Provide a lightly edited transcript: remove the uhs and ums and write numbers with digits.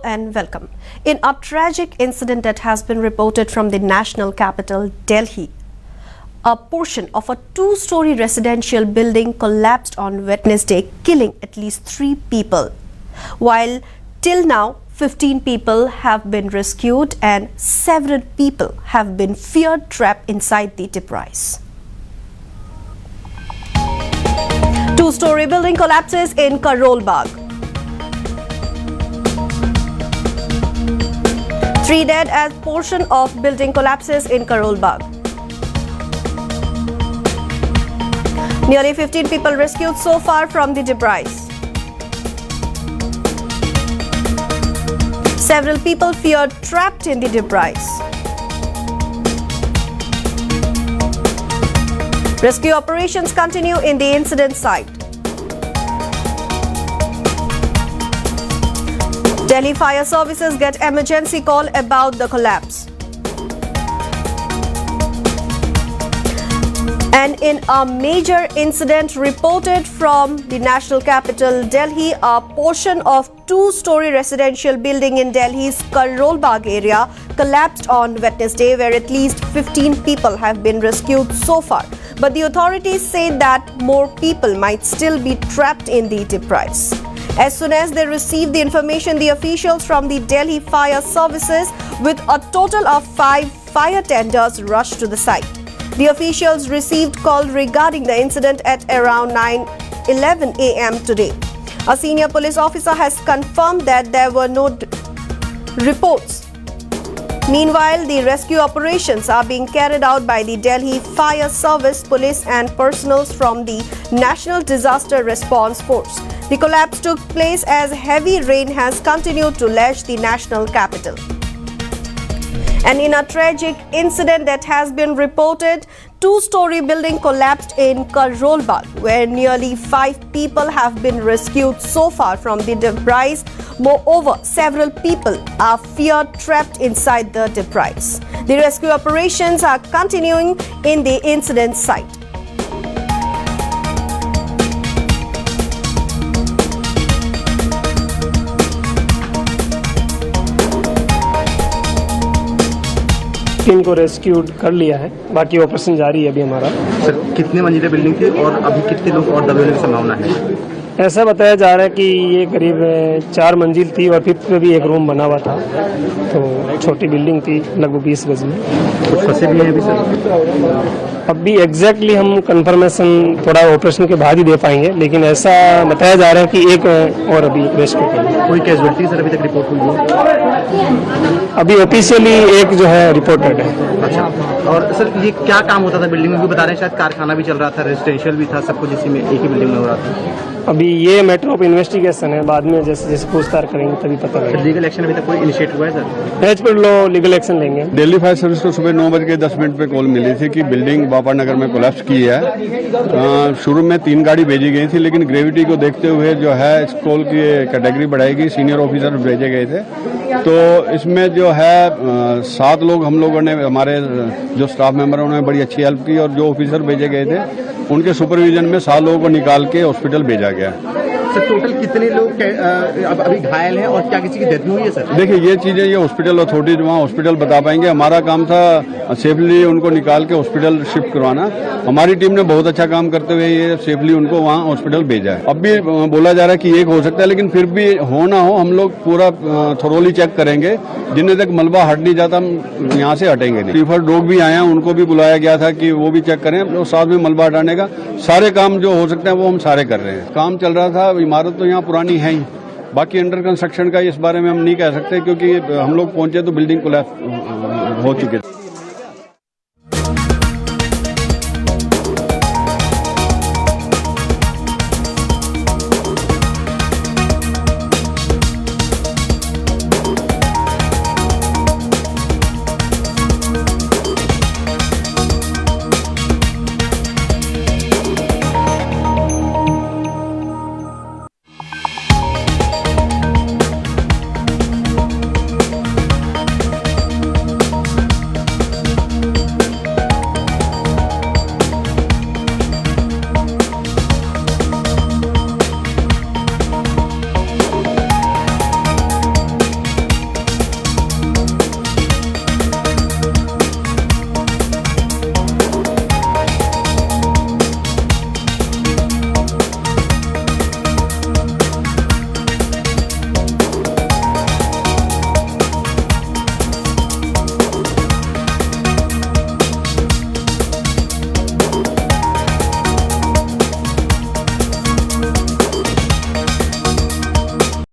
And welcome. In a tragic incident that has been reported from the national capital, Delhi, a portion of a two-story residential building collapsed on Wednesday, killing at least 3 people. While till now, 15 people have been rescued and several people have been feared trapped inside the debris. Two-story building collapses in Karol Bagh. 3 dead as portion of building collapses in Karol Bagh. Nearly 15 people rescued so far from the debris. Several people feared trapped in the debris. Rescue operations continue in the incident site. Delhi Fire Services get emergency call about the collapse. And in a major incident reported from the national capital, Delhi, a portion of two-story residential building in Delhi's Karol Bagh area collapsed on Wednesday, where at least 15 people have been rescued so far. But the authorities say that more people might still be trapped in the debris. As soon as they received the information, the officials from the Delhi Fire Services with a total of 5 fire tenders rushed to the site. The officials received call regarding the incident at around 9:11 a.m. today. A senior police officer has confirmed that there were no reports. Meanwhile, the rescue operations are being carried out by the Delhi Fire Service, police and personnel from the National Disaster Response Force. The collapse took place as heavy rain has continued to lash the national capital. And in a tragic incident that has been reported, two-story building collapsed in Karol Bagh, where nearly 5 people have been rescued so far from the debris. Moreover, several people are feared trapped inside the debris. The rescue operations are continuing in the incident site. Team को rescued कर लिया है, बाकी operation जारी है अभी हमारा। Sir, कितने मंजिला बिल्डिंग थी और अभी कितने लोग और दबे होने की संभावना है? ऐसा बताया जा रहा है कि ये करीब 4 मंजिल थी और 5th पे भी एक रूम बना हुआ था, तो छोटी बिल्डिंग थी, लगभग 20 गज में। कुछ फंसे भी हैं अभी सर? अभी एग्जैक्टली हम कंफर्मेशन थोड़ा ऑपरेशन के बाद ही दे पाएंगे, लेकिन ऐसा बताया जा रहा है कि एक और अभी रेस्क्यू करेंगे। कोई कैजुअलिटी सर अभी तक रिपोर्ट हुई है? अभी ऑफिशियली एक जो है रिपोर्टेड है। अच्छा, और सर ये क्या काम होता था बिल्डिंग में? भी बता रहे हैं शायद कारखाना भी चल रहा था, रेजिडेंशियल भी था, सब कुछ इसी में एक ही बिल्डिंग में हो रहा था। अभी ये मैटर ऑफ इन्वेस्टिगेशन है, बाद में जैसे जैसे पूछताछ करेंगे तभी पता लगेगा। लीगल एक्शन अभी तक कोई इनिशिएट हुआ है sir? As per law legal action लेंगे। दिल्ली फायर सर्विस को सुबह 9:10 पे कॉल मिली थी कि बिल्डिंग बापा नगर में कोलैप्स की है। शुरू में 3 गाड़ी भेजी गई थी, लेकिन ग्रेविटी को देखते हुए जो है इस कॉल की कैटेगरी बढ़ाई गई, सीनियर ऑफिसर भेजे गए थे। तो इसमें जो है 7 लोग हम लोगों ने, हमारे जो स्टाफ मेंबर हैं उन्होंने बड़ी अच्छी हेल्प की, और जो ऑफिसर भेजे गए थे उनके सुपरविजन में 7 लोगों को निकाल के हॉस्पिटल भेजा गया। सर, टोटल कितने लोग अभी घायल हैं और क्या किसी की डेथ हुई है सर? देखिए, ये चीजें ये हॉस्पिटल अथॉरिटीज वहाँ हॉस्पिटल बता पाएंगे। हमारा काम था सेफली उनको निकाल के हॉस्पिटल शिफ्ट करवाना। हमारी टीम ने बहुत अच्छा काम करते हुए ये सेफली उनको वहाँ हॉस्पिटल भेजा है। अब भी बोला जा रहा है कि एक हो सकता है, लेकिन फिर भी हो ना हो हम लोग पूरा थोरोली चेक करेंगे। जिन्हें तक मलबा हट नहीं जाता हम यहाँ से हटेंगे नहीं। प्रीफर डॉग भी आए हैं, उनको भी बुलाया गया था कि वो भी चेक करें, तो साथ में मलबा हटाने का सारे काम जो हो सकते हैं वो हम सारे कर रहे हैं। काम चल रहा था, इमारत तो यहाँ पुरानी है ही, बाकी अंडर कंस्ट्रक्शन का इस बारे में हम नहीं कह सकते, क्योंकि हम लोग पहुंचे तो बिल्डिंग कोलैप्स हो चुके थे।